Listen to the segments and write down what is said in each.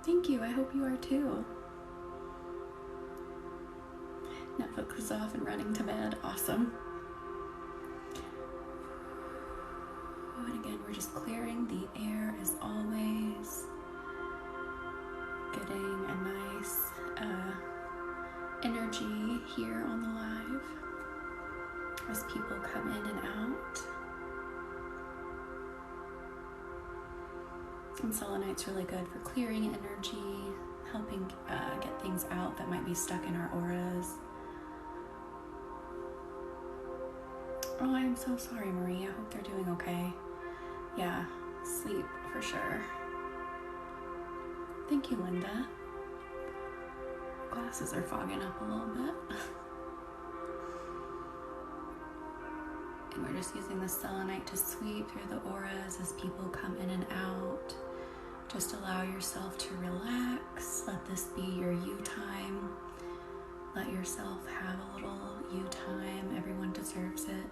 Thank you. I hope you are too. Netflix is off and running to bed. Awesome. And again, we're just clearing the air as always. Getting a nice energy here on the live as people come in and out. And selenite's really good for clearing energy, helping get things out that might be stuck in our auras. Oh, I'm so sorry, Marie. I hope they're doing okay. Yeah, sleep for sure. Thank you, Linda. Glasses are fogging up a little bit. And we're just using the selenite to sweep through the auras as people come in and out. Just allow yourself to relax. Let this be your you time. Let yourself have a little you time. Everyone deserves it.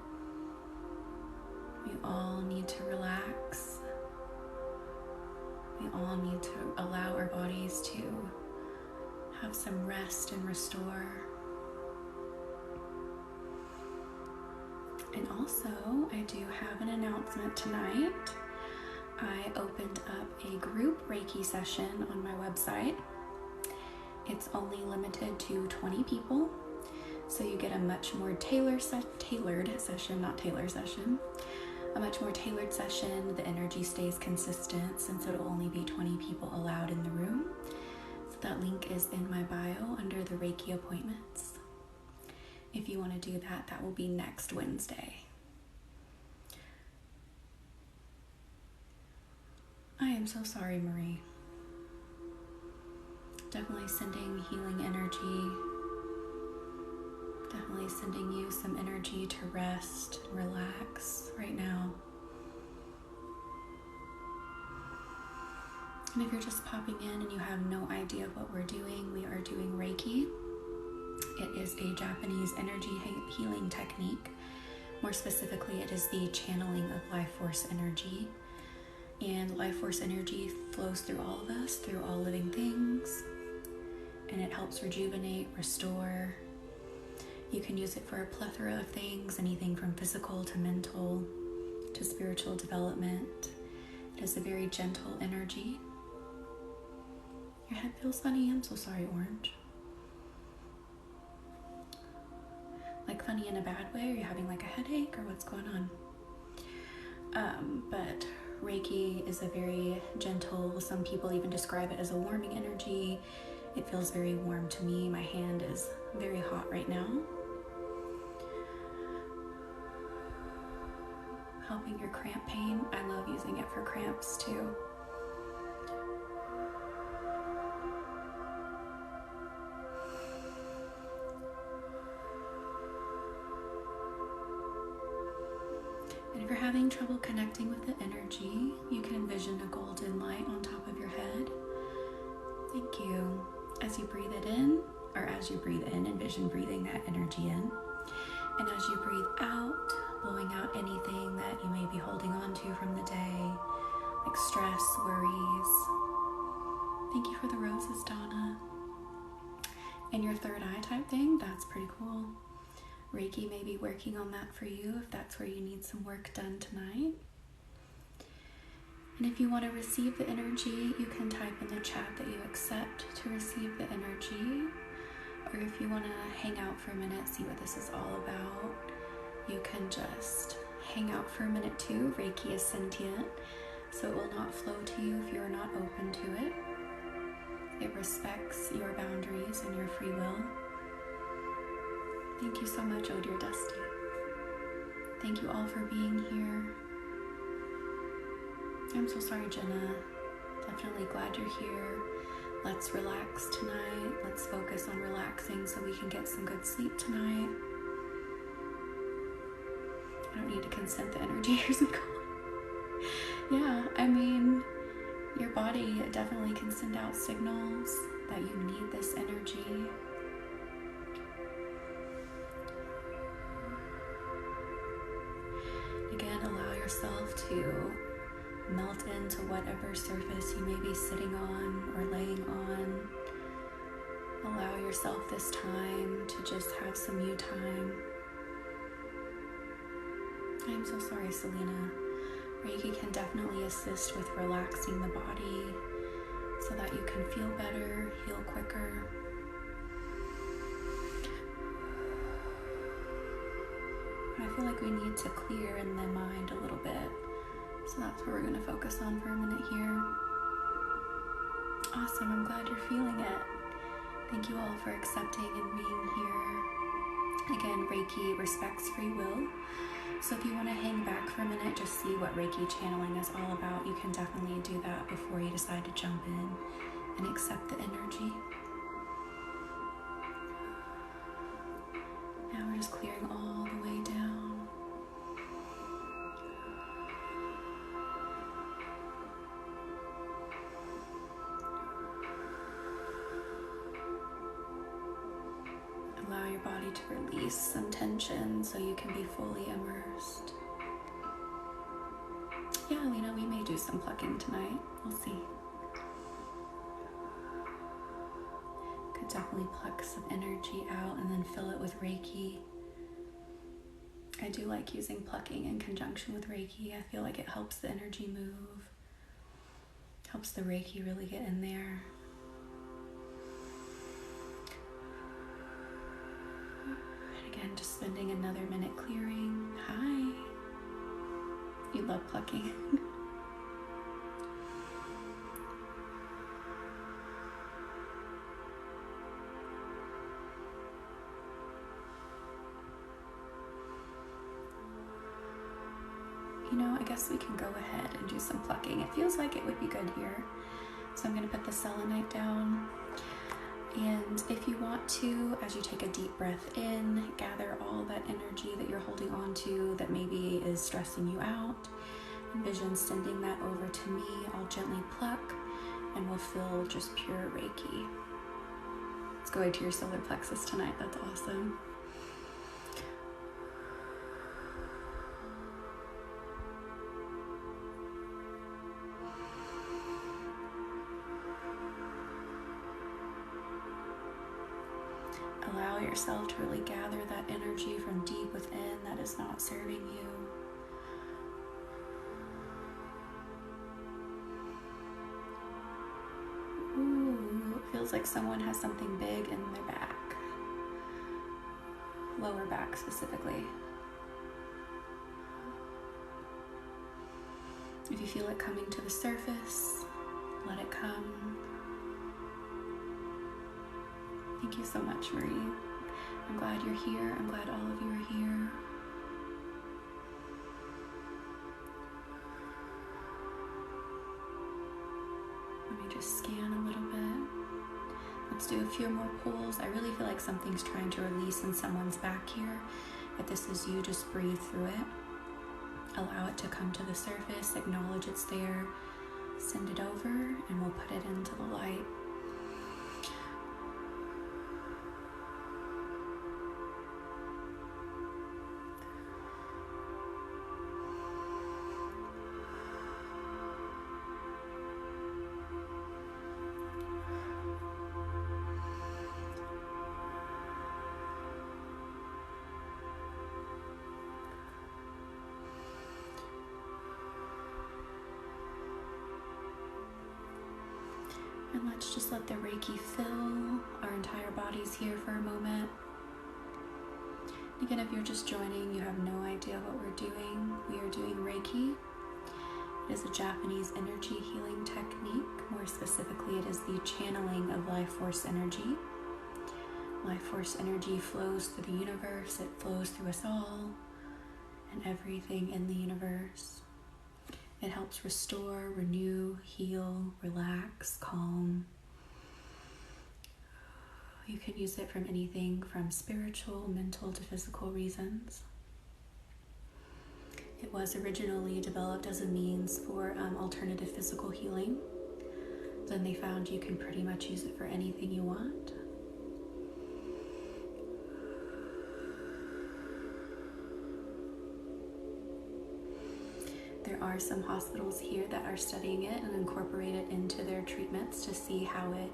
We all need to relax. We all need to allow our bodies to have some rest and restore. And also, I do have an announcement tonight. I opened up a group Reiki session on my website. It's only limited to 20 people, so you get a much more tailored session, a much more tailored session. The energy stays consistent since it'll only be 20 people allowed in the room. So that link is in my bio under the Reiki appointments. If you want to do that, that will be next Wednesday. I am so sorry, Marie. Definitely sending healing energy. Definitely sending you some energy to rest and relax right now. And if you're just popping in and you have no idea what we're doing, we are doing Reiki. It is a Japanese energy healing technique. More specifically, it is the channeling of life force energy. And life force energy flows through all of us, through all living things. And it helps rejuvenate, restore. You can use it for a plethora of things, anything from physical to mental to spiritual development. It is a very gentle energy. Your head feels funny. I'm so sorry, Orange. Like funny in a bad way? Are you having like a headache or what's going on? But Reiki is a very gentle, some people even describe it as a warming energy. It feels very warm to me. My hand is very hot right now. Helping your cramp pain. I love using it for cramps too. And if you're having trouble connecting with the energy, you can envision a golden light on top of your head. Thank you. As you breathe it in, or as you breathe in, envision breathing that energy in. And as you breathe out, blowing out anything that you may be holding on to from the day, like stress, worries. Thank you for the roses, Donna. And your third eye type thing, that's pretty cool. Reiki may be working on that for you if that's where you need some work done tonight. And if you want to receive the energy, you can type in the chat that you accept to receive the energy. Or if you want to hang out for a minute, see what this is all about, you can just hang out for a minute too. Reiki is sentient, so it will not flow to you if you're not open to it. It respects your boundaries and your free will. Thank you so much, oh dear Dusty. Thank you all for being here. I'm so sorry, Jenna. Definitely glad you're here. Let's relax tonight. Let's focus on relaxing so we can get some good sleep tonight. I don't need to consent the energy. Here's some going. Yeah, I mean, your body definitely can send out signals that you need this energy. Again, allow yourself to melt into whatever surface you may be sitting on or laying on. Allow yourself this time to just have some you time. I'm so sorry, Selena. Reiki can definitely assist with relaxing the body so that you can feel better, heal quicker. I feel like we need to clear in the mind a little bit. So that's what we're going to focus on for a minute here. Awesome, I'm glad you're feeling it. Thank you all for accepting and being here. Again, Reiki respects free will. So if you want to hang back for a minute, just see what Reiki channeling is all about, you can definitely do that before you decide to jump in and accept the energy. Now we're just clearing all the way down. Allow your body to release some tension so you can be fully immersed. Yeah, Lena, we may do some plucking tonight. We'll see. Could definitely pluck some energy out and then fill it with Reiki. I do like using plucking in conjunction with Reiki. I feel like it helps the energy move. Helps the Reiki really get in there. Again, just spending another minute clearing. Hi. You love plucking. You know, I guess we can go ahead and do some plucking. It feels like it would be good here. So I'm going to put the selenite down. And if you want to, as you take a deep breath in, gather all that energy that you're holding on to that maybe is stressing you out. Envision sending that over to me. I'll gently pluck and we'll feel just pure Reiki. It's going to your solar plexus tonight. That's awesome. Allow yourself to really gather that energy from deep within that is not serving you. Ooh, it feels like someone has something big in their back. Lower back specifically. If you feel it coming to the surface, let it come. Thank you so much, Marie. I'm glad you're here. I'm glad all of you are here. Let me just scan a little bit. Let's do a few more pulls. I really feel like something's trying to release in someone's back here. If this is you, just breathe through it. Allow it to come to the surface. Acknowledge it's there. Send it over, and we'll put it into the light. And let's just let the Reiki fill our entire bodies here for a moment. Again, if you're just joining, you have no idea what we're doing. We are doing Reiki. It is a Japanese energy healing technique. More specifically, it is the channeling of life force energy. Life force energy flows through the universe. It flows through us all and everything in the universe. It helps restore, renew, heal, relax, calm. You can use it from anything from spiritual, mental to physical reasons. It was originally developed as a means for alternative physical healing. Then they found you can pretty much use it for anything you want. There are are some hospitals here that are studying it and incorporate it into their treatments to see how it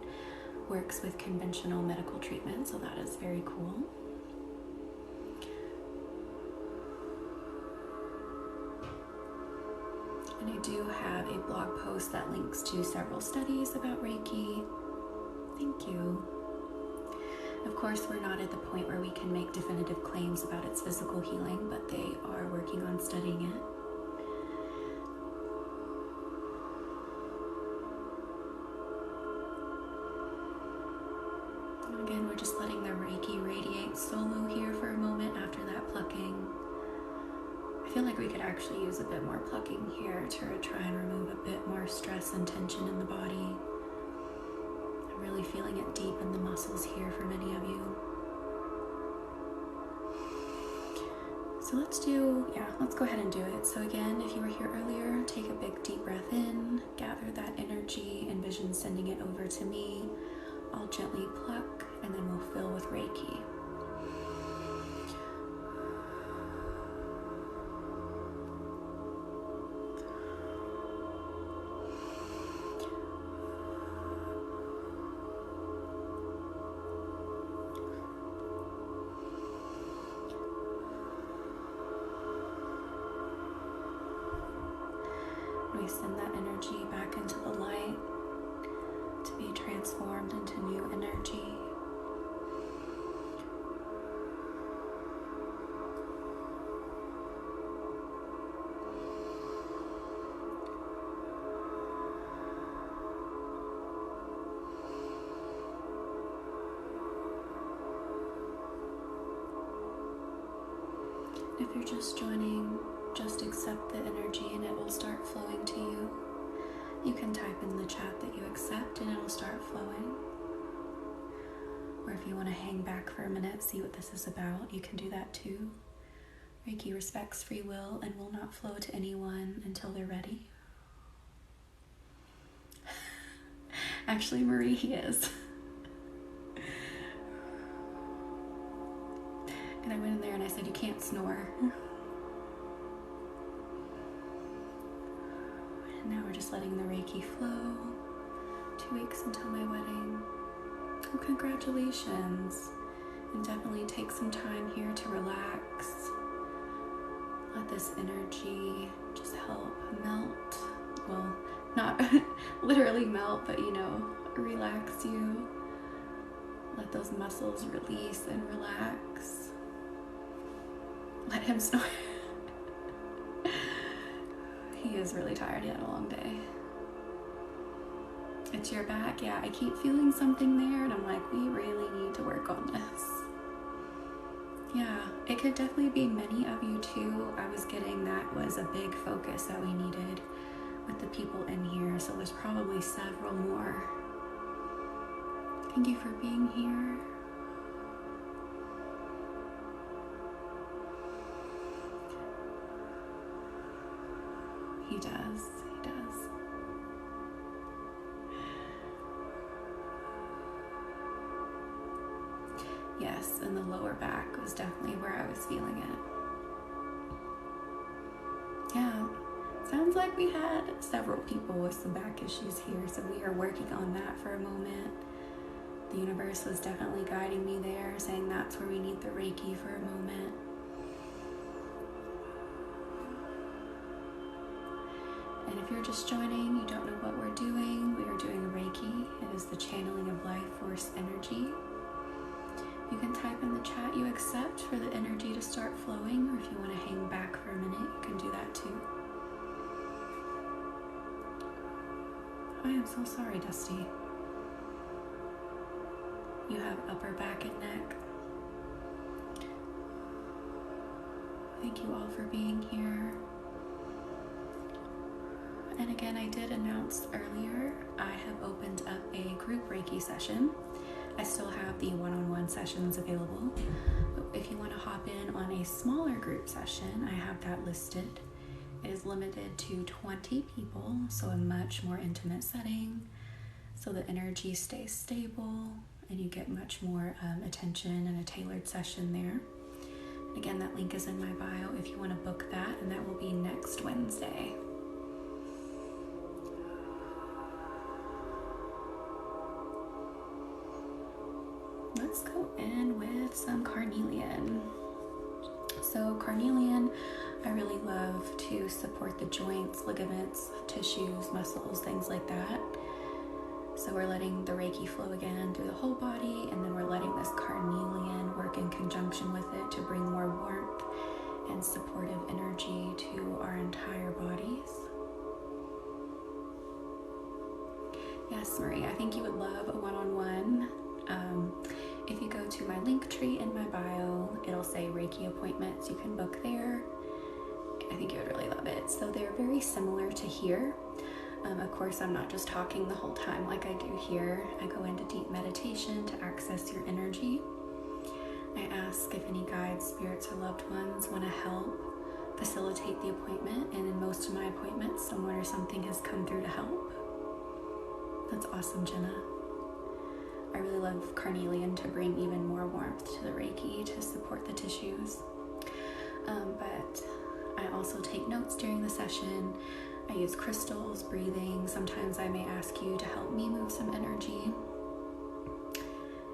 works with conventional medical treatment, so that is very cool. And I do have a blog post that links to several studies about Reiki. Thank you. Of course, we're not at the point where we can make definitive claims about its physical healing, but they are working on studying it. And again, we're just letting the Reiki radiate solo here for a moment after that plucking. I feel like we could actually use a bit more plucking here to try and remove a bit more stress and tension in the body. I'm really feeling it deep in the muscles here for many of you. So let's go ahead and do it. So again, if you were here earlier, take a big deep breath in, gather that energy, envision sending it over to me. I'll gently pluck, and then we'll fill with Reiki. We send that energy back into the light to be transformed into new energy. If you're just joining, just accept the energy and it will start flowing to you. You can type in the chat that you accept and it'll start flowing. Or if you want to hang back for a minute, see what this is about, you can do that too. Reiki respects free will and will not flow to anyone until they're ready. Actually, Marie, he is. And I went in there and I said, you can't snore. And now we're just letting the Reiki flow. 2 weeks until my wedding. Oh, congratulations. And definitely take some time here to relax. Let this energy just help melt. Well, not literally melt, but relax you. Let those muscles release and relax. Let him snore. He is really tired. He had a long day. It's your back. Yeah, I keep feeling something there, and I'm like, we really need to work on this. Yeah, it could definitely be many of you too. I was getting that was a big focus that we needed with the people in here, so there's probably several more. Thank you for being here. He does. Yes, and the lower back was definitely where I was feeling it. Yeah, sounds like we had several people with some back issues here, so we are working on that for a moment. The universe was definitely guiding me there, saying that's where we need the Reiki for a moment. And if you're just joining, you don't know what we're doing, we are doing Reiki. It is the channeling of life force energy. You can type in the chat you accept for the energy to start flowing, or if you want to hang back for a minute, you can do that too. I am so sorry, Dusty. You have upper back and neck. Thank you all for being here. And again, I did announce earlier, I have opened up a group Reiki session. I still have the one-on-one sessions available, but if you want to hop in on a smaller group session, I have that listed. It is limited to 20 people, so a much more intimate setting, so the energy stays stable and you get much more attention and a tailored session there. Again, that link is in my bio if you want to book that, and that will be next Wednesday. let's go in with some carnelian. So carnelian, I really love to support the joints, ligaments, tissues, muscles, things like that. So we're letting the Reiki flow again through the whole body, and then we're letting this carnelian work in conjunction with it to bring more warmth and supportive energy to our entire bodies. Yes, Marie, I think you would love a one-on-one. If you go to my link tree in my bio, it'll say Reiki appointments. You can book there. I think you would really love it. So they're very similar to here. Of course, I'm not just talking the whole time like I do here. I go into deep meditation to access your energy. I ask if any guides, spirits, or loved ones want to help facilitate the appointment. And in most of my appointments, someone or something has come through to help. That's awesome, Jenna. I really love carnelian to bring even more warmth to the Reiki to support the tissues. But I also take notes during the session. I use crystals, breathing. Sometimes I may ask you to help me move some energy.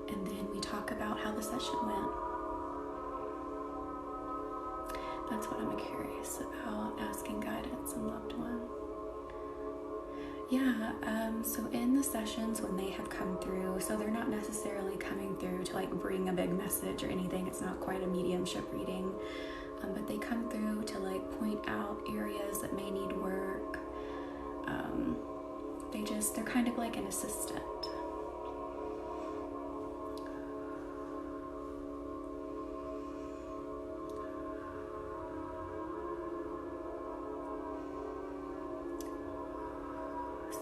And then we talk about how the session went. That's what I'm curious about, asking guidance and loved one. Yeah, so in the sessions when they have come through, so they're not necessarily coming through to like bring a big message or anything. It's not quite a mediumship reading, but they come through to like point out areas that may need work. They're kind of like an assistant.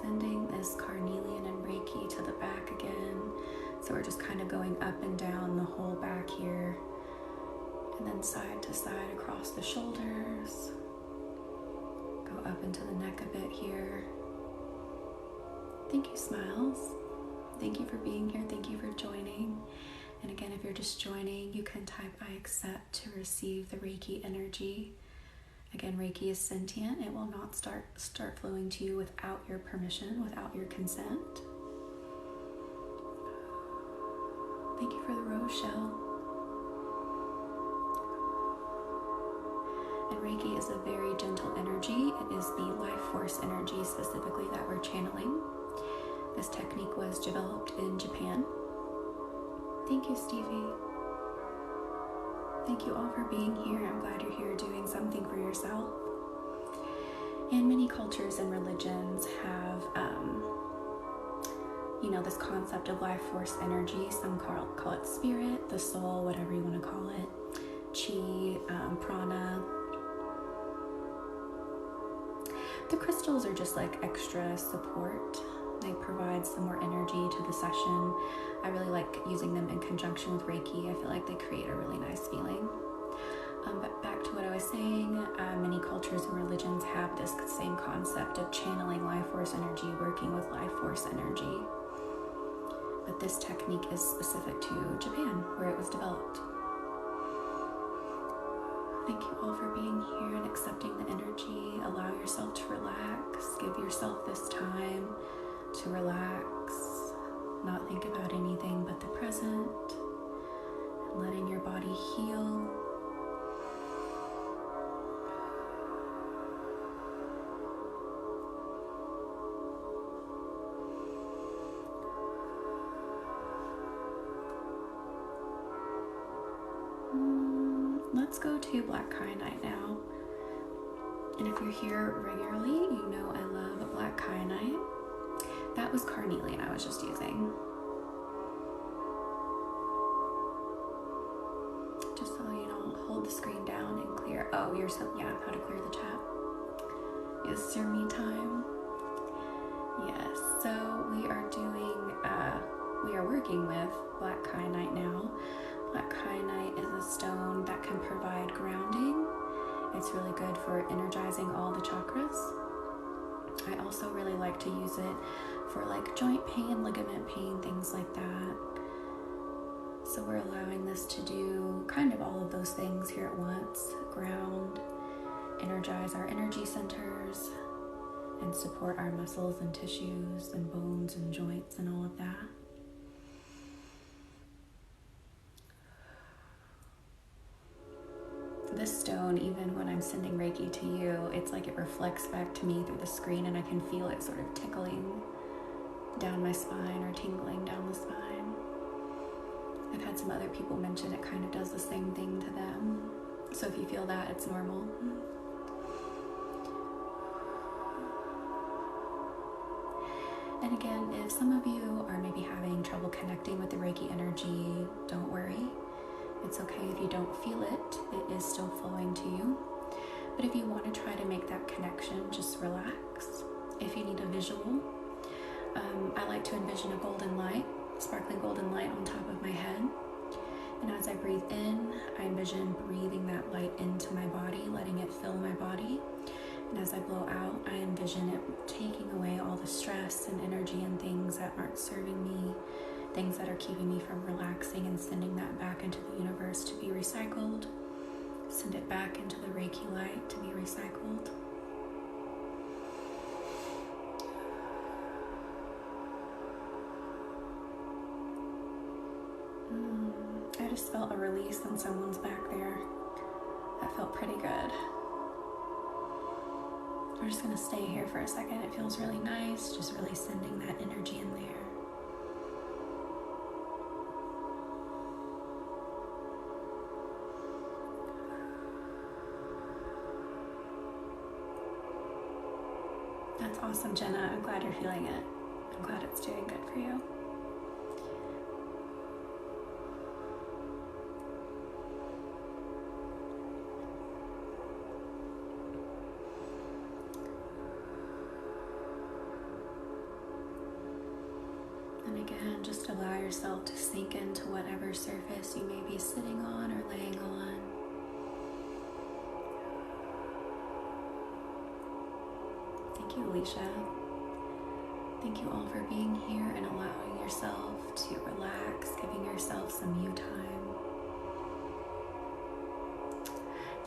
Sending this carnelian and Reiki to the back again. So we're just kind of going up and down the whole back here, and then side to side across the shoulders. Go up into the neck a bit here. Thank you, Smiles. Thank you for being here. Thank you for joining. And again, if you're just joining, you can type I accept to receive the Reiki energy. Again, Reiki is sentient. It will not start flowing to you without your permission, without your consent. Thank you for the rose shell. And Reiki is a very gentle energy. It is the life force energy specifically that we're channeling. This technique was developed in Japan. Thank you, Stevie. Thank you all for being here. I'm glad you're here doing something for yourself. And many cultures and religions have, this concept of life force energy. Some call it spirit, the soul, whatever you want to call it, chi, prana. The crystals are just like extra support. They provide some more energy to the session. I really like using them in conjunction with Reiki. I feel like they create a really nice feeling. But back to what I was saying, many cultures and religions have this same concept of channeling life force energy, working with life force energy. But this technique is specific to Japan, where it was developed. Thank you all for being here and accepting the energy. Allow yourself to relax. Give yourself this time to relax, not think about anything but the present, and letting your body heal. Let's go to Black Kyanite now. And if you're here regularly, you know I love Black Kyanite. That was carnelian I was just using. Just so you don't hold the screen down and clear. Oh, how to clear the chat. It's your me time. Yes, so we are working with Black Kyanite now. Black Kyanite is a stone that can provide grounding. It's really good for energizing all the chakras. I also really like to use it for like joint pain, ligament pain, things like that. So we're allowing this to do kind of all of those things here at once. Ground, energize our energy centers, and support our muscles and tissues and bones and joints and all of that. this stone, even when I'm sending Reiki to you, it's like it reflects back to me through the screen, and I can feel it sort of tickling down my spine or tingling down the spine. I've had some other people mention it kind of does the same thing to them. So if you feel that, it's normal. And again, if some of you are maybe having trouble connecting with the Reiki energy, don't worry. It's okay if you don't feel it. It is still flowing to you. But if you want to try to make that connection, just relax. If you need a visual, I like to envision a golden light, sparkling golden light on top of my head. And as I breathe in, I envision breathing that light into my body, letting it fill my body. And as I blow out, I envision it taking away all the stress and energy and things that aren't serving me, things that are keeping me from relaxing, and sending that back into the universe to be recycled. Send it back into the Reiki light to be recycled. I just felt a release on someone's back there. That felt pretty good. We're just going to stay here for a second. It feels really nice, just really sending that energy in there. That's awesome, Jenna. I'm glad you're feeling it. I'm glad it's doing good for you. And again, just allow yourself to sink into whatever surface you may be sitting on or laying on. Thank you, Alicia. Thank you all for being here and allowing yourself to relax, giving yourself some you time.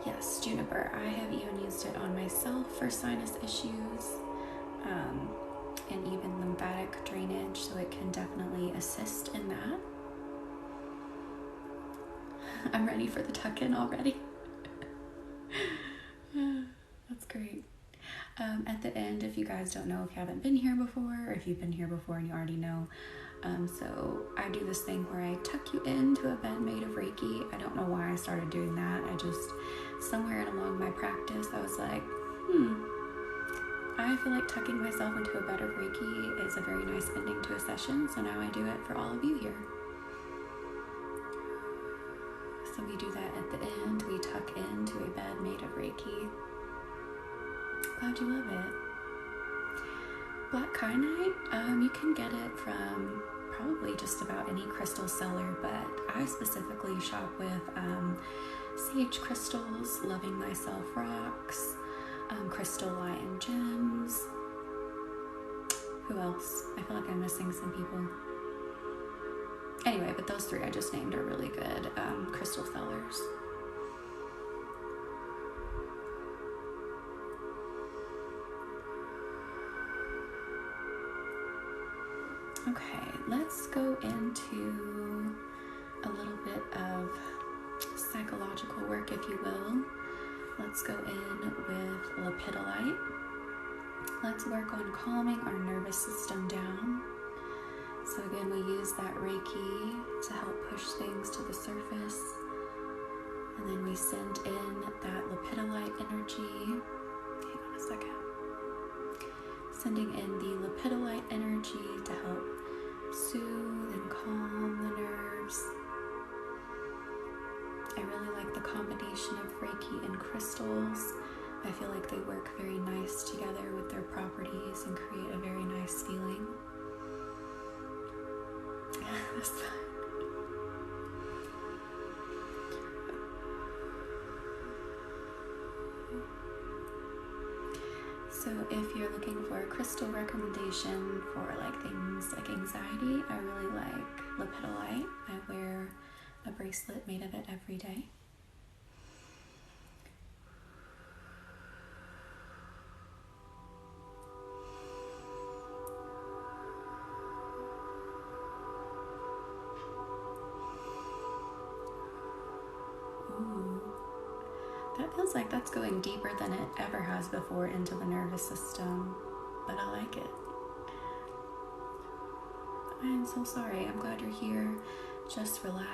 Yes, juniper. I have even used it on myself for sinus issues and even lymphatic drainage, so it can definitely assist in that. I'm ready for the tuck-in already. That's great. At the end, if you guys don't know, if you haven't been here before, or if you've been here before and you already know, so I do this thing where I tuck you into a bed made of Reiki. I don't know why I started doing that. I just, somewhere along my practice, I was like, I feel like tucking myself into a bed of Reiki is a very nice ending to a session, so now I do it for all of you here. So we do that at the end. We tuck into a bed made of Reiki. Glad you love it. Black kyanite, you can get it from probably just about any crystal seller, but I specifically shop with sage crystals, Loving Thyself rocks, Crystal Lion gems. Who else? I feel like I'm missing some people. Anyway, but those three I just named are really good crystal sellers. Okay, let's go into a little bit of psychological work, if you will. Let's go in with lepidolite. Let's work on calming our nervous system down. So again, we use that Reiki to help push things to the surface. And then we send in that lepidolite energy. Hang on a second. Sending in the lepidolite energy to help soothe and calm the nerves. I really like the combination of Reiki and crystals. I feel like they work very nice together with their properties and create a very nice feeling. That's fine. So if you're looking for a crystal recommendation for like things like anxiety, I really like lepidolite. I wear a bracelet made of it every day. Feels like that's going deeper than it ever has before into the nervous system, but I like it. I am so sorry. I'm glad you're here. Just relax.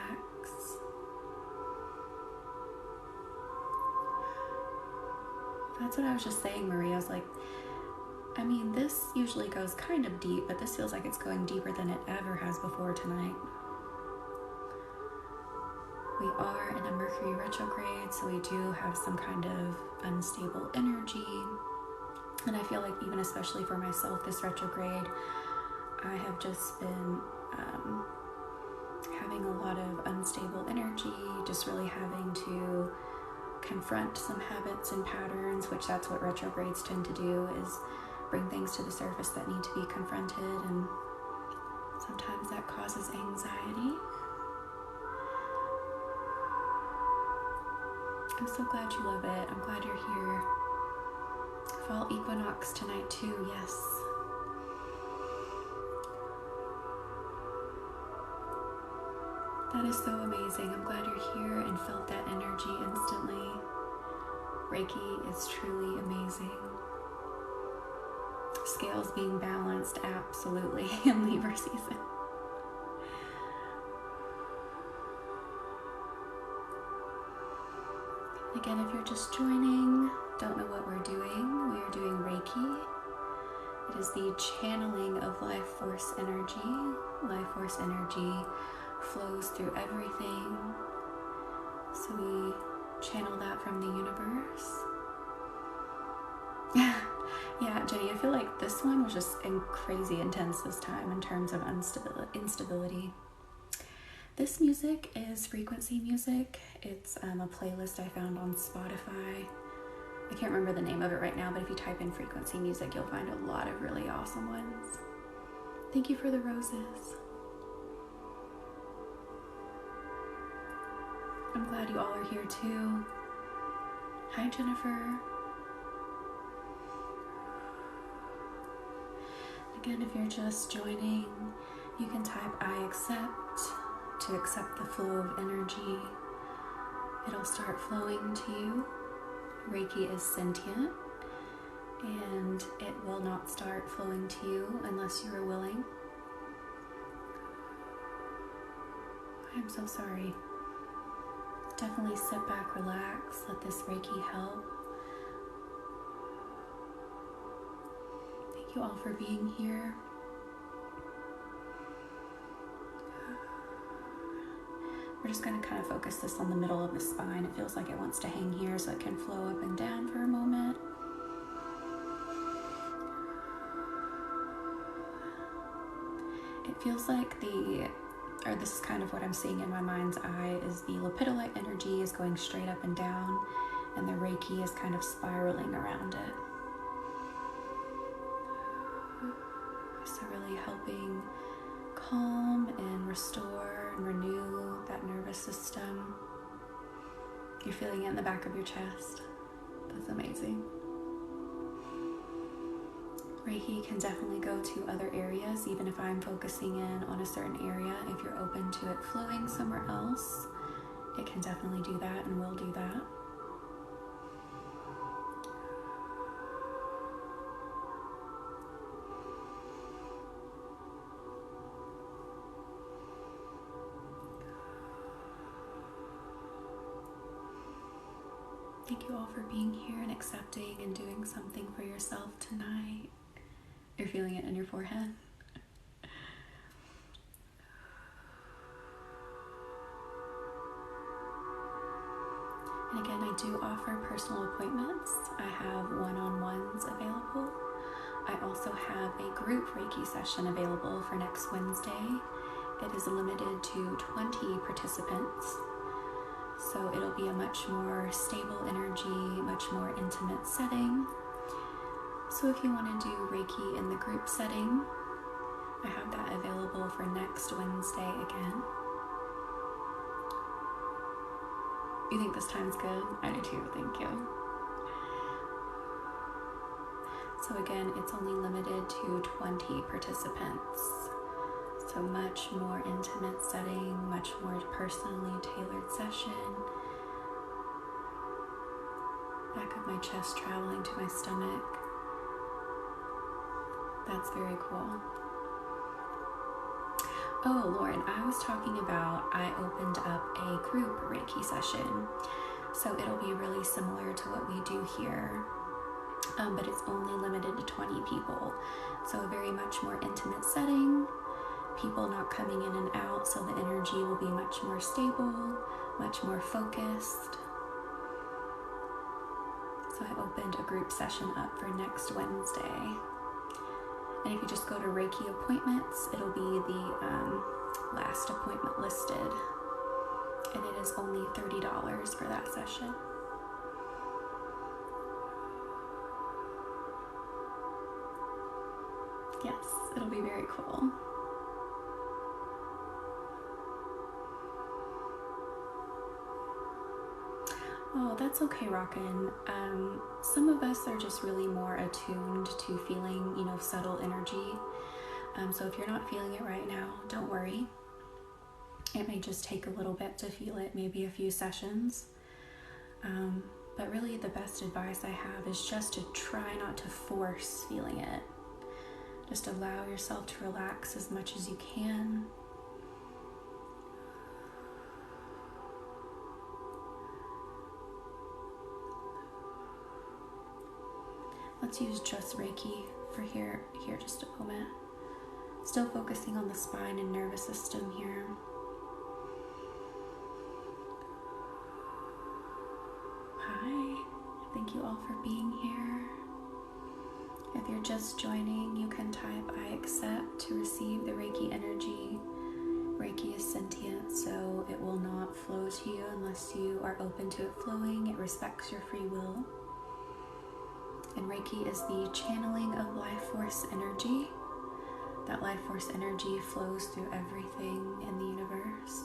That's what I was just saying, Maria. I was like, I mean, this usually goes kind of deep, but this feels like it's going deeper than it ever has before tonight. We are in a Mercury retrograde, so we do have some kind of unstable energy. And I feel like even especially for myself, this retrograde, I have just been having a lot of unstable energy, just really having to confront some habits and patterns, which that's what retrogrades tend to do, is bring things to the surface that need to be confronted, and sometimes that causes anxiety. I'm so glad you love it. I'm glad you're here. Fall equinox tonight too, yes. That is so amazing. I'm glad you're here and felt that energy instantly. Reiki is truly amazing. Scales being balanced, absolutely, in Libra season. Again, if you're just joining, don't know what we're doing, we are doing Reiki. It is the channeling of life force energy. Life force energy flows through everything. So we channel that from the universe. Yeah, Jenny, I feel like this one was just crazy intense this time in terms of instability. This music is frequency music. It's a playlist I found on Spotify. I can't remember the name of it right now, but if you type in frequency music, you'll find a lot of really awesome ones. Thank you for the roses. I'm glad you all are here too. Hi, Jennifer. Again, if you're just joining, you can type I accept to accept the flow of energy. It'll start flowing to you. Reiki is sentient, and it will not start flowing to you unless you are willing. I'm so sorry. Definitely sit back, relax, let this Reiki help. Thank you all for being here. We're just going to kind of focus this on the middle of the spine. It feels like it wants to hang here so it can flow up and down for a moment. It feels like this is kind of what I'm seeing in my mind's eye, is the lepidolite energy is going straight up and down, and the Reiki is kind of spiraling around it. So really helping calm and restore and renew that nervous system. You're feeling it in the back of your chest. That's amazing. Reiki can definitely go to other areas, even if I'm focusing in on a certain area. If you're open to it flowing somewhere else, it can definitely do that and will do that. Thank you all for being here and accepting and doing something for yourself tonight. You're feeling it in your forehead. And again, I do offer personal appointments. I have one-on-ones available. I also have a group Reiki session available for next Wednesday. It is limited to 20 participants. So it'll be a much more stable energy, much more intimate setting. So if you want to do Reiki in the group setting, I have that available for next Wednesday again. You think this time's good? I do too, thank you. So again, it's only limited to 20 participants. So much more intimate setting, much more personally tailored session. chest traveling to my stomach. That's very cool. Oh, Lauren, I was talking about, I opened up a group Reiki session. So it'll be really similar to what we do here, but it's only limited to 20 people. So a very much more intimate setting, people not coming in and out, so the energy will be much more stable, much more focused. So I opened a group session up for next Wednesday. And if you just go to Reiki appointments, it'll be the last appointment listed. And it is only $30 for that session. Yes, it'll be very cool. Oh, that's okay, Rockin'. Some of us are just really more attuned to feeling, subtle energy. So if you're not feeling it right now, don't worry. It may just take a little bit to feel it, maybe a few sessions. But really the best advice I have is just to try not to force feeling it. Just allow yourself to relax as much as you can. Let's use just Reiki for here just a moment. Still focusing on the spine and nervous system here. Hi, thank you all for being here. If you're just joining, you can type I accept to receive the Reiki energy. Reiki is sentient, so it will not flow to you unless you are open to it flowing. It respects your free will. And Reiki is the channeling of life force energy. That life force energy flows through everything in the universe.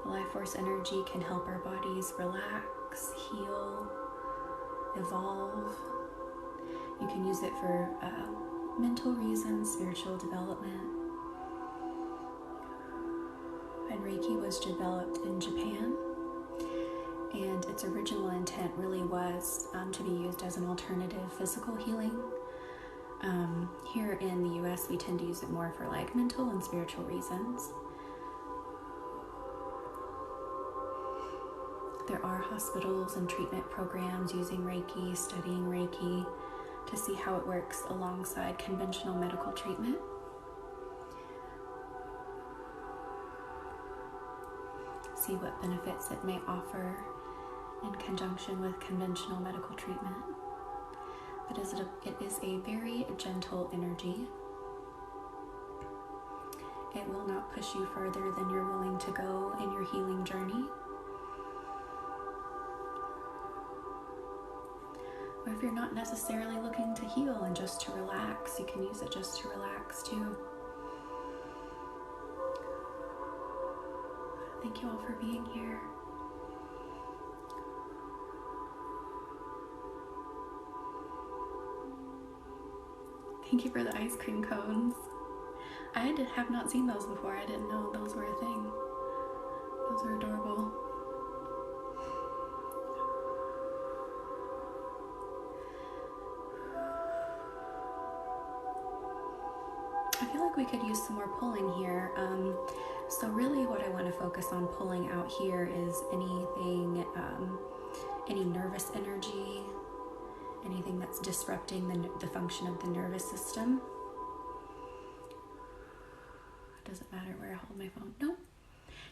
The life force energy can help our bodies relax, heal, evolve. You can use it for mental reasons, spiritual development. And Reiki was developed in Japan. And its original intent really was to be used as an alternative physical healing. Here in the US, we tend to use it more for like mental and spiritual reasons. There are hospitals and treatment programs using Reiki, studying Reiki to see how it works alongside conventional medical treatment. See what benefits it may offer in conjunction with conventional medical treatment. But it is a very gentle energy. It will not push you further than you're willing to go in your healing journey. Or if you're not necessarily looking to heal and just to relax, you can use it just to relax too. Thank you all for being here. Thank you for the ice cream cones. I have not seen those before. I didn't know those were a thing. Those are adorable. I feel like we could use some more pulling here. So really what I want to focus on pulling out here is anything, any nervous energy, anything that's disrupting the function of the nervous system. It doesn't matter where I hold my phone. Nope.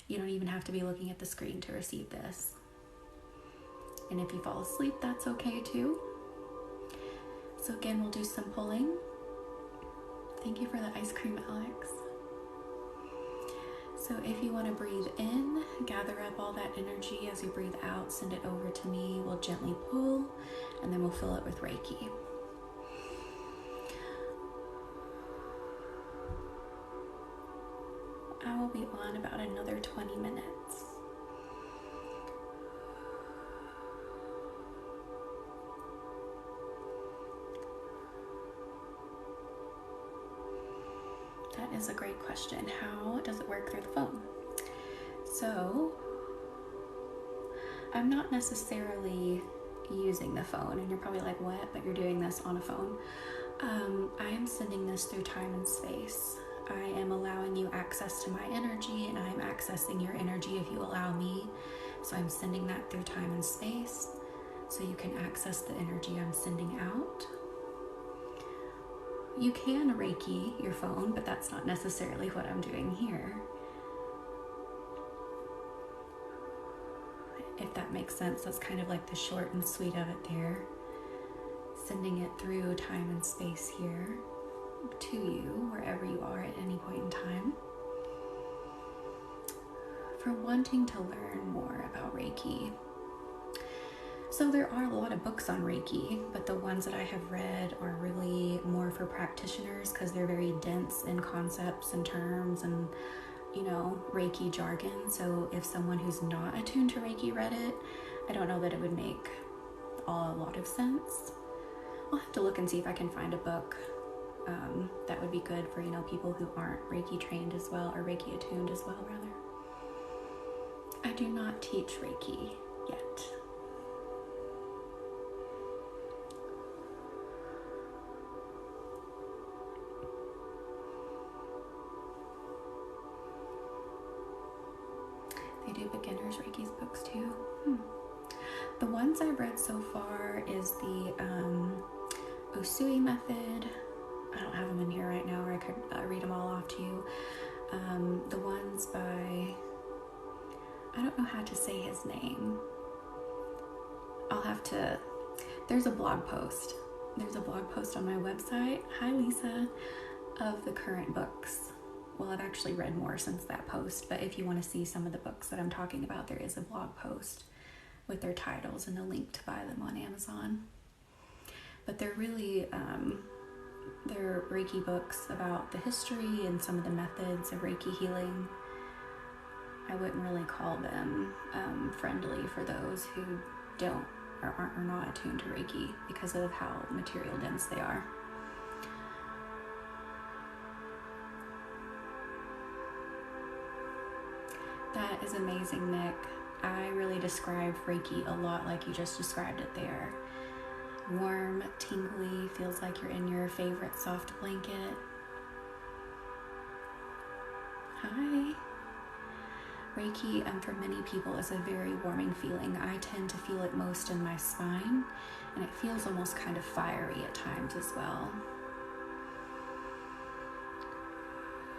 You don't even have to be looking at the screen to receive this. And if you fall asleep, that's okay too. So again, we'll do some pulling. Thank you for the ice cream, Alex. So if you want to breathe in, gather up all that energy. As you breathe out, send it over to me. We'll gently pull, and then we'll fill it with Reiki. I will be on about another 20 minutes. That is a great question. How does it work through the phone? So, I'm not necessarily using the phone, and you're probably like, what? But you're doing this on a phone. I am sending this through time and space. I am allowing you access to my energy, and I'm accessing your energy if you allow me. So I'm sending that through time and space so you can access the energy I'm sending out. You can Reiki your phone, but that's not necessarily what I'm doing here. If that makes sense, that's kind of like the short and sweet of it there. Sending it through time and space here to you, wherever you are at any point in time. For wanting to learn more about Reiki. So there are a lot of books on Reiki, but the ones that I have read are really more for practitioners because they're very dense in concepts and terms and, Reiki jargon. So if someone who's not attuned to Reiki read it, I don't know that it would make a lot of sense. I'll have to look and see if I can find a book that would be good for, people who aren't Reiki trained as well, or Reiki attuned as well, rather. I do not teach Reiki yet. They do beginners Reiki's books too. The ones I've read so far is the Usui method. I don't have them in here right now, or I could read them all off to you. The ones by, I don't know how to say his name. There's a blog post. There's a blog post on my website, hi Lisa, of the current books. Well, I've actually read more since that post, but if you want to see some of the books that I'm talking about, there is a blog post with their titles and a link to buy them on Amazon. But they're really, they're Reiki books about the history and some of the methods of Reiki healing. I wouldn't really call them friendly for those who don't or aren't or not attuned to Reiki because of how material dense they are. That is amazing, Nick. I really describe Reiki a lot like you just described it there. Warm, tingly, feels like you're in your favorite soft blanket. Hi. Reiki, for many people, is a very warming feeling. I tend to feel it most in my spine, and it feels almost kind of fiery at times as well.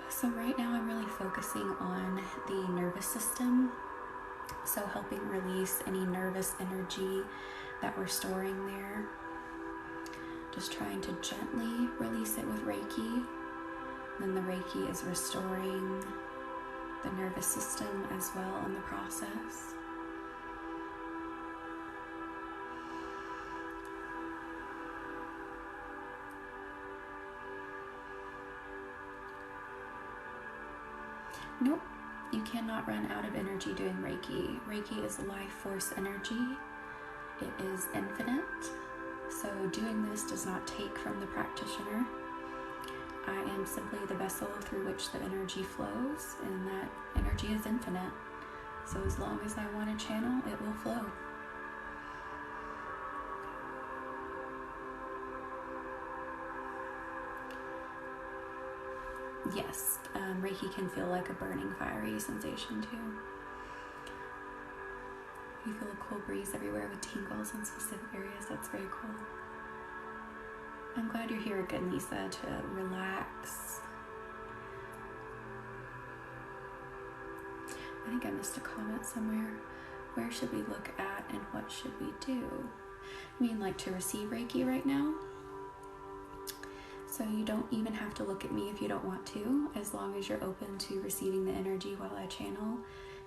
So right now I'm really focusing on the nervous system. So helping release any nervous energy that we're storing there. Just trying to gently release it with Reiki. Then the Reiki is restoring the nervous system as well in the process. Nope, you cannot run out of energy doing Reiki. Reiki is life force energy. It is infinite. So doing this does not take from the practitioner. I am simply the vessel through which the energy flows, and that energy is infinite. So as long as I want to channel, it will flow. Yes, Reiki can feel like a burning, fiery sensation too. You feel a cool breeze everywhere with tingles in specific areas. That's very cool. I'm glad you're here again, Lisa, to relax. I think I missed a comment somewhere. Where should we look at and what should we do? I mean, like to receive Reiki right now? So you don't even have to look at me if you don't want to, as long as you're open to receiving the energy while I channel.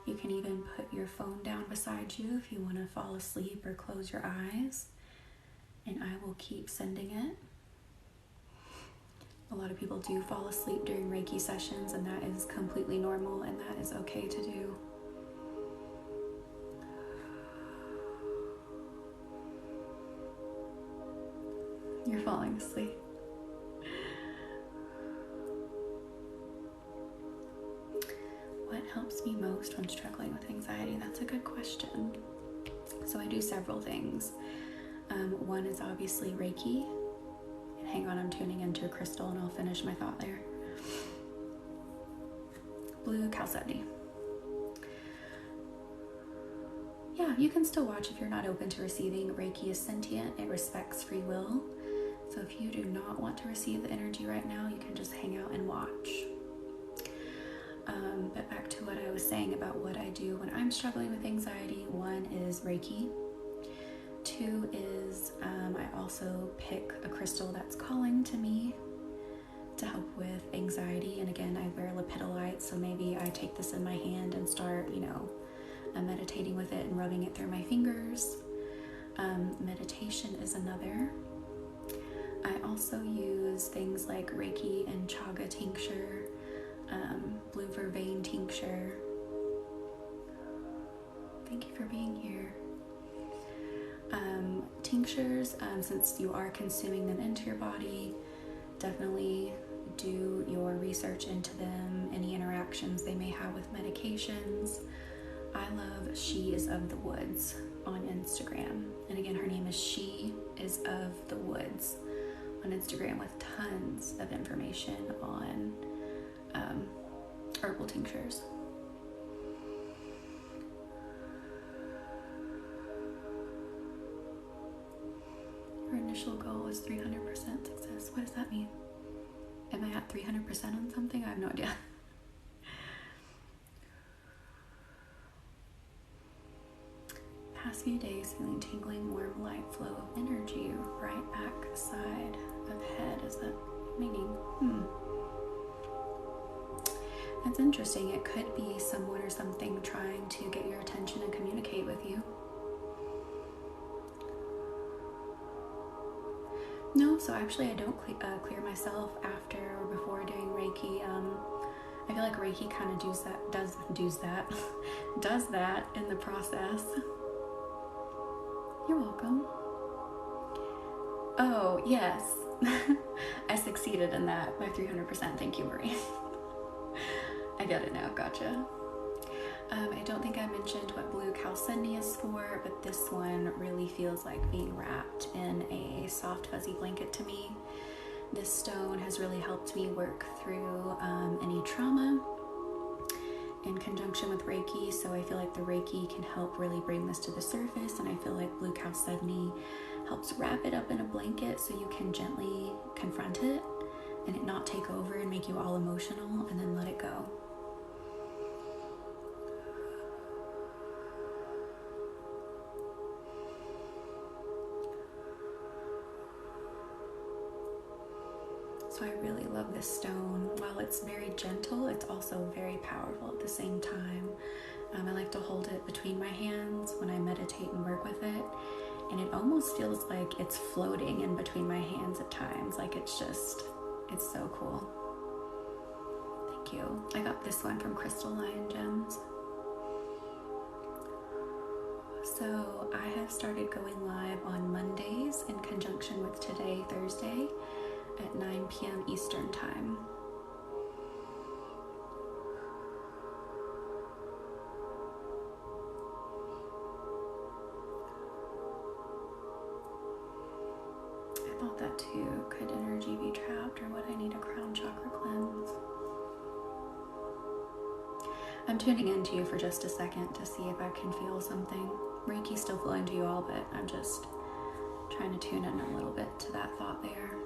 You can even put your phone down beside you if you want to fall asleep or close your eyes, and I will keep sending it. A lot of people do fall asleep during Reiki sessions, and that is completely normal, and that is okay to do. You're falling asleep. What helps me most when struggling with anxiety? That's a good question. So I do several things. One is obviously Reiki. And hang on, I'm tuning into a crystal and I'll finish my thought there. Blue chalcedony. Yeah, you can still watch if you're not open to receiving. Reiki is sentient. It respects free will. So if you do not want to receive the energy right now, you can just hang out and watch. But back to what I was saying about what I do when I'm struggling with anxiety. One is Reiki. Two is I also pick a crystal that's calling to me to help with anxiety. And again, I wear lepidolite, so maybe I take this in my hand and start, meditating with it and rubbing it through my fingers. Meditation is another. I also use things like Reiki and chaga tincture, blue vervain tincture. Thank you for being here. Tinctures, since you are consuming them into your body, definitely do your research into them, any interactions they may have with medications. I love She is of the Woods on Instagram. And again, her name is She is of the Woods on Instagram, with tons of information on herbal tinctures. Her initial goal is 300% success. What does that mean? Am I at 300% on something? I have no idea. Past few days, feeling tingling, warm, light flow of energy, right back side of head. Is that meaning? That's interesting. It could be someone or something trying to get your attention and communicate with you. No, so actually I don't clear myself after or before doing Reiki. I feel like Reiki kind of does that in the process. You're welcome. Oh, yes. I succeeded in that by 300%. Thank you, Marie. I get it now. Gotcha. I don't think I mentioned what blue chalcedony is for, but this one really feels like being wrapped in a soft, fuzzy blanket to me. This stone has really helped me work through any trauma in conjunction with Reiki, so I feel like the Reiki can help really bring this to the surface, and I feel like blue chalcedony helps wrap it up in a blanket so you can gently confront it and it not take over and make you all emotional, and then let it go. So I really love this stone. While it's very gentle, it's also very powerful at the same time. I like to hold it between my hands when I meditate and work with it, and it almost feels like it's floating in between my hands at times. Like it's so cool. Thank you. I got this one from Crystal Lion Gems. So I have started going live on Mondays in conjunction with today, Thursday, at 9 p.m. Eastern Time. I thought that too. Could energy be trapped, or would I need a crown chakra cleanse? I'm tuning into you for just a second to see if I can feel something. Reiki's still flowing to you all, but I'm just trying to tune in a little bit to that thought there.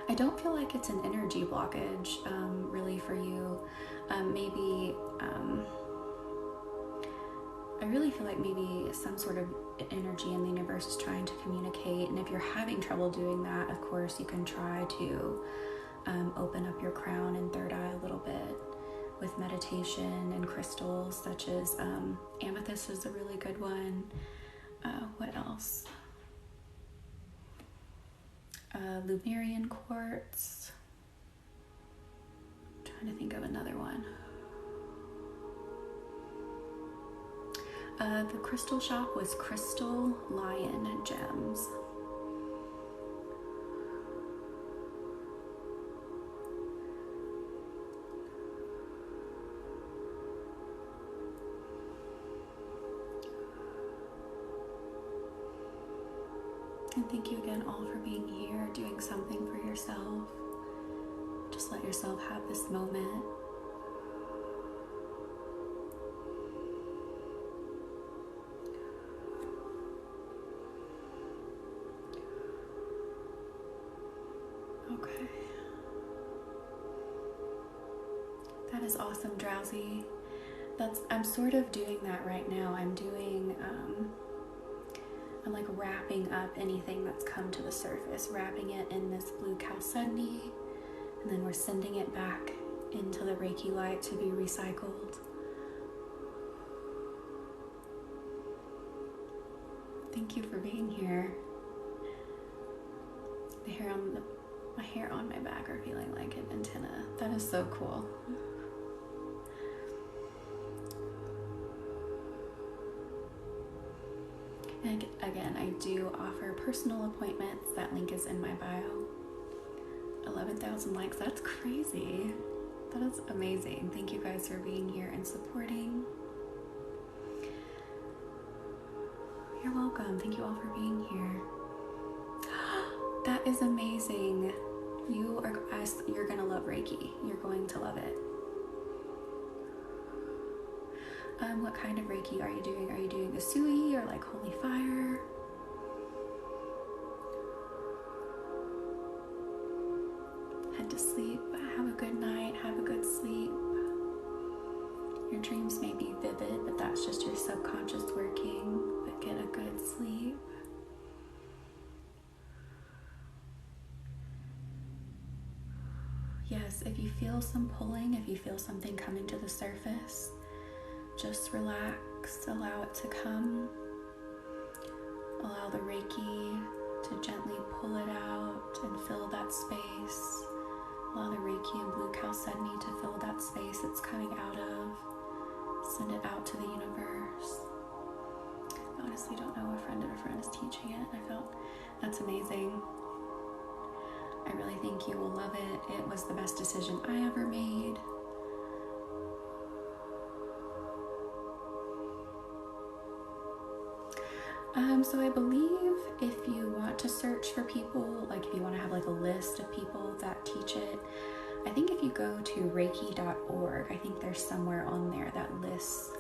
I don't feel like it's an energy blockage, really, for you. I really feel like maybe some sort of energy in the universe is trying to communicate, and if you're having trouble doing that, of course, you can try to open up your crown and third eye a little bit with meditation and crystals, such as amethyst is a really good one. What else? Lemurian quartz. I'm trying to think of another one. The crystal shop was Crystal Lion Gems. And thank you again all for being here, doing something for yourself. Just let yourself have this moment. Okay. That is awesome, Drowsy. I'm sort of doing that right now. I'm like wrapping up anything that's come to the surface, wrapping it in this blue chalcedony, and then we're sending it back into the Reiki light to be recycled. Thank you for being here. My hair on my back are feeling like an antenna. That is so cool. And again, I do offer personal appointments. That link is in my bio. 11,000 likes. That's crazy. That is amazing. Thank you guys for being here and supporting. You're welcome. Thank you all for being here. That is amazing. You're gonna love Reiki. You're going to love it. What kind of Reiki are you doing? Are you doing Usui or like Holy Fire? Head to sleep. Have a good night. Have a good sleep. Your dreams may be vivid, but that's just your subconscious working. But get a good sleep. Yes, if you feel some pulling, if you feel something coming to the surface, just relax, allow it to come. Allow the Reiki to gently pull it out and fill that space. Allow the Reiki and blue chalcedony to fill that space it's coming out of. Send it out to the universe. I honestly don't know, a friend of a friend is teaching it. I felt that's amazing. I really think you will love it. It was the best decision I ever made. So I believe if you want to search for people, like if you want to have like a list of people that teach it, I think if you go to reiki.org, I think there's somewhere on there that lists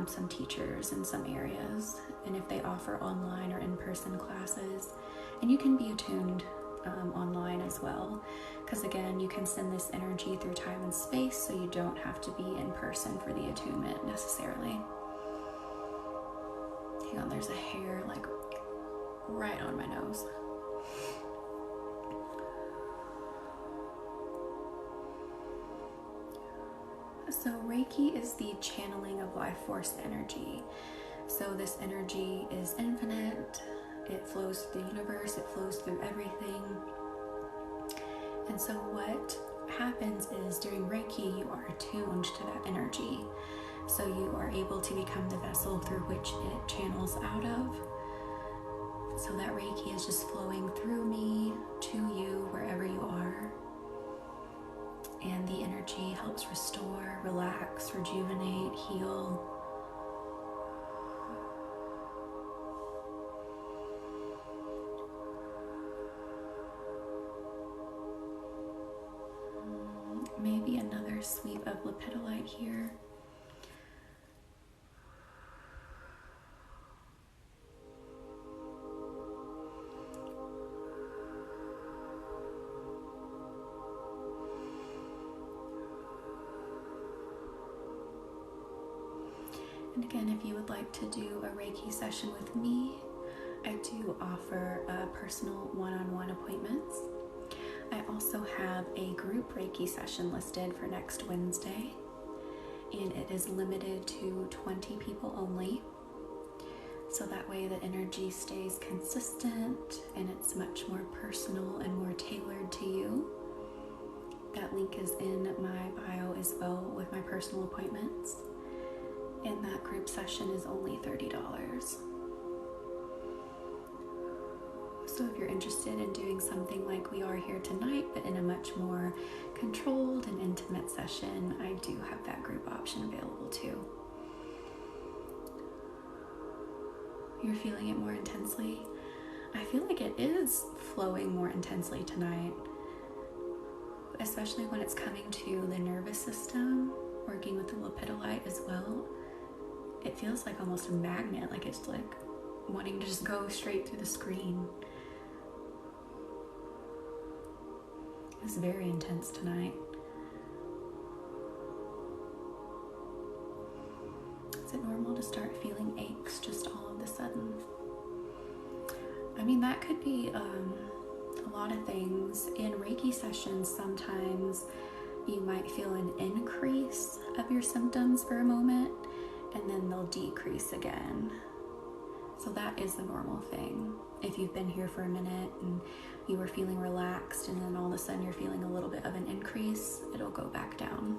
some teachers in some areas, and if they offer online or in-person classes. And you can be attuned online as well, because again, you can send this energy through time and space, so you don't have to be in person for the attunement necessarily. Hang on, there's a hair like right on my nose. So Reiki is the channeling of life force energy. So this energy is infinite. It flows through the universe. It flows through everything. And so what happens is during Reiki, you are attuned to that energy. So you are able to become the vessel through which it channels out of. So that Reiki is just flowing through me to you wherever you are. And the energy helps restore, relax, rejuvenate, heal. Maybe another sweep of lepidolite here. And again, if you would like to do a Reiki session with me, I do offer personal one-on-one appointments. I also have a group Reiki session listed for next Wednesday, and it is limited to 20 people only. So that way the energy stays consistent and it's much more personal and more tailored to you. That link is in my bio as well with my personal appointments. And that group session is only $30. So if you're interested in doing something like we are here tonight, but in a much more controlled and intimate session, I do have that group option available too. You're feeling it more intensely? I feel like it is flowing more intensely tonight, especially when it's coming to the nervous system, working with the lepidolite as well. It feels like almost a magnet, like it's like wanting to just go straight through the screen. It's very intense tonight. Is it normal to start feeling aches just all of a sudden? I mean, that could be a lot of things. In Reiki sessions, sometimes you might feel an increase of your symptoms for a moment, and then they'll decrease again. So that is the normal thing. If you've been here for a minute and you were feeling relaxed, and then all of a sudden you're feeling a little bit of an increase, it'll go back down.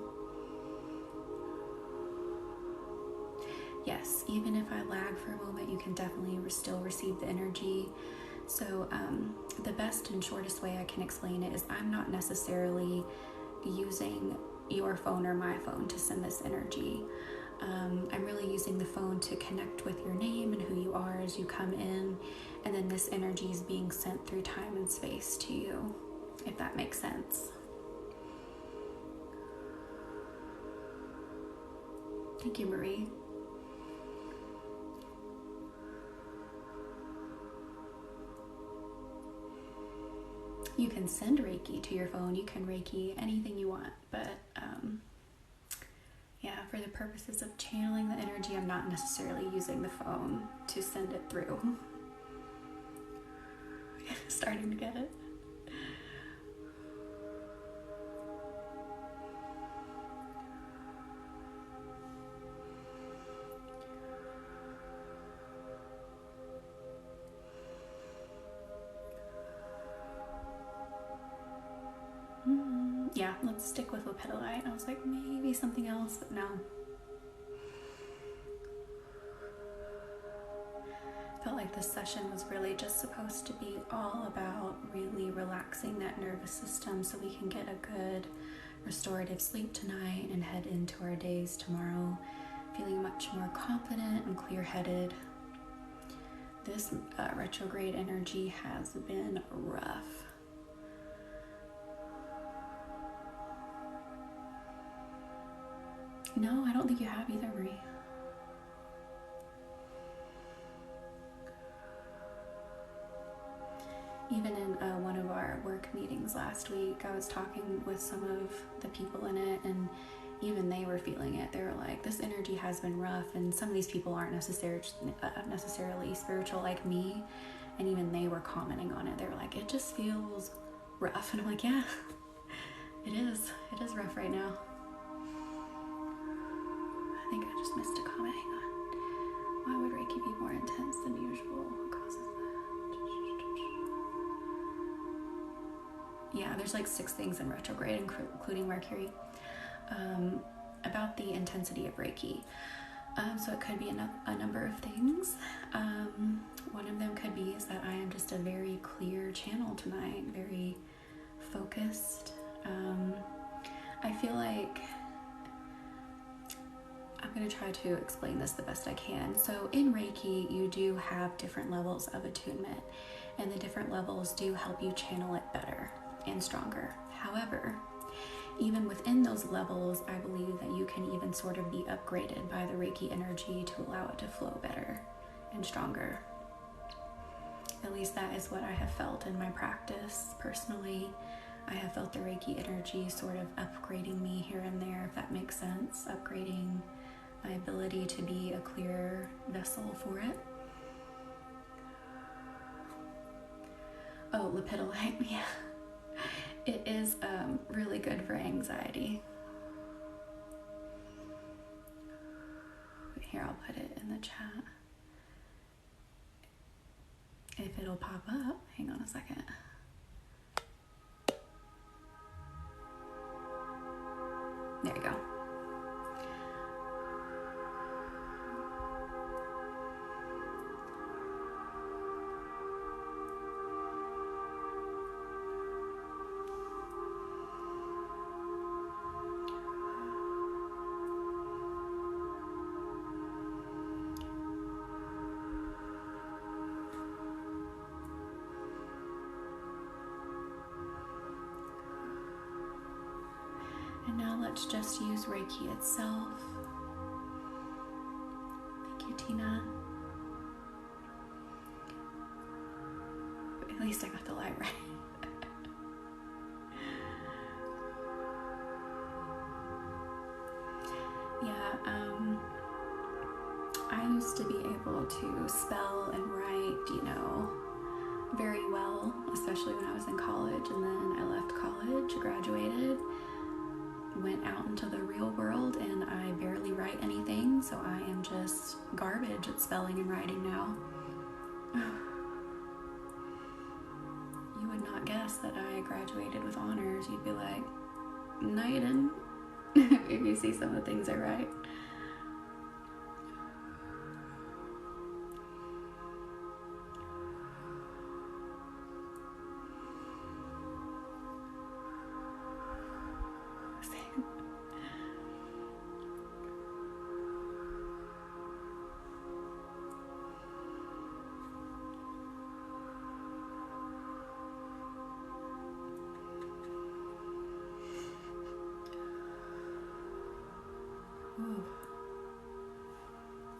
Yes, even if I lag for a moment, you can definitely still receive the energy. So the best and shortest way I can explain it is I'm not necessarily using your phone or my phone to send this energy. I'm really using the phone to connect with your name and who you are as you come in, and then this energy is being sent through time and space to you, if that makes sense. Thank you, Marie. You can send Reiki to your phone, you can Reiki anything you want, but yeah, for the purposes of channeling the energy, I'm not necessarily using the phone to send it through. Starting to get it. Yeah, let's stick with lepidolite. I was like, maybe something else, but no. Felt like this session was really just supposed to be all about really relaxing that nervous system so we can get a good restorative sleep tonight and head into our days tomorrow feeling much more confident and clear-headed. This retrograde energy has been rough. No, I don't think you have either, Marie. Even in one of our work meetings last week, I was talking with some of the people in it, and even they were feeling it. They were like, this energy has been rough, and some of these people aren't necessarily spiritual like me, and even they were commenting on it. They were like, it just feels rough. And I'm like, yeah, it is rough right now. I think I just missed a comment. Hang on. Why would Reiki be more intense than usual? What causes that? Yeah, there's like 6 things in retrograde, including Mercury, about the intensity of Reiki. So it could be a number of things. One of them could be is that I am just a very clear channel tonight, very focused. I feel like I'm going to try to explain this the best I can. So in Reiki, you do have different levels of attunement, and the different levels do help you channel it better and stronger. However, even within those levels, I believe that you can even sort of be upgraded by the Reiki energy to allow it to flow better and stronger. At least that is what I have felt in my practice personally. I have felt the Reiki energy sort of upgrading me here and there, if that makes sense, upgrading my ability to be a clear vessel for it. Oh, lepidolite, yeah. It is really good for anxiety. Here, I'll put it in the chat. If it'll pop up, hang on a second. There you go. now let's just use Reiki itself. Thank you, Tina. At least I got the light right. I used to be able to spell and write, very well, especially when I was in college, and then I left college, graduated, went out into the real world, and I barely write anything, so I am just garbage at spelling and writing now. You would not guess that I graduated with honors. You'd be like, no you didn't, if you see some of the things I write.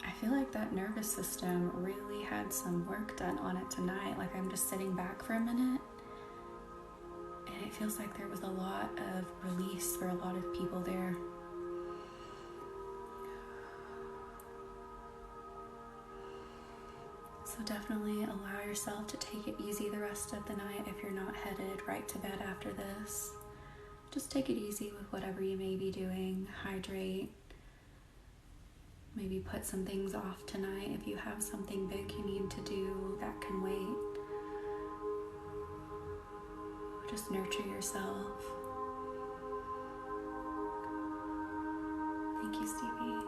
I feel like that nervous system really had some work done on it tonight. Like I'm just sitting back for a minute and it feels like there was a lot of release for a lot of people there. So definitely allow yourself to take it easy the rest of the night if you're not headed right to bed after this. Just take it easy with whatever you may be doing. Hydrate. Maybe put some things off tonight if you have something big you need to do that can wait. Just nurture yourself. Thank you, Stevie.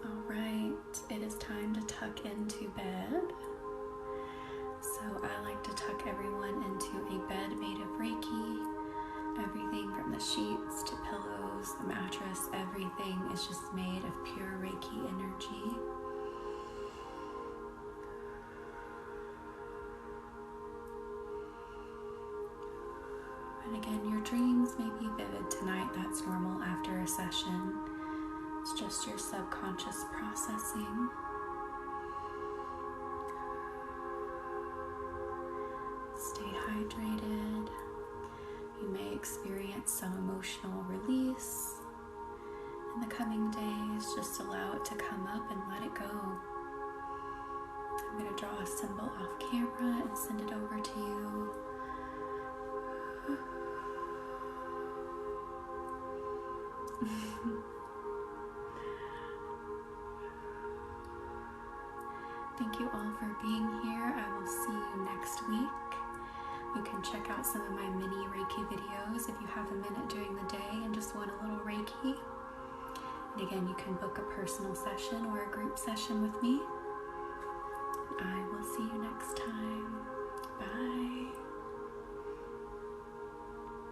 All right, it is time to tuck into bed. So I like to tuck everyone into a bed made of Reiki. Everything from the sheets to pillows, the mattress, everything is just made of pure Reiki energy. And again, your dreams may be vivid tonight. That's normal after a session. It's just your subconscious processing. Stay hydrated. You may experience some emotional release in the coming days. Just allow it to come up and let it go. I'm going to draw a symbol off camera and send it over to you. Thank you all for being here. I will see you next week. You can check out some of my mini Reiki videos if you have a minute during the day and just want a little Reiki. And again, you can book a personal session or a group session with me. I will see you next time.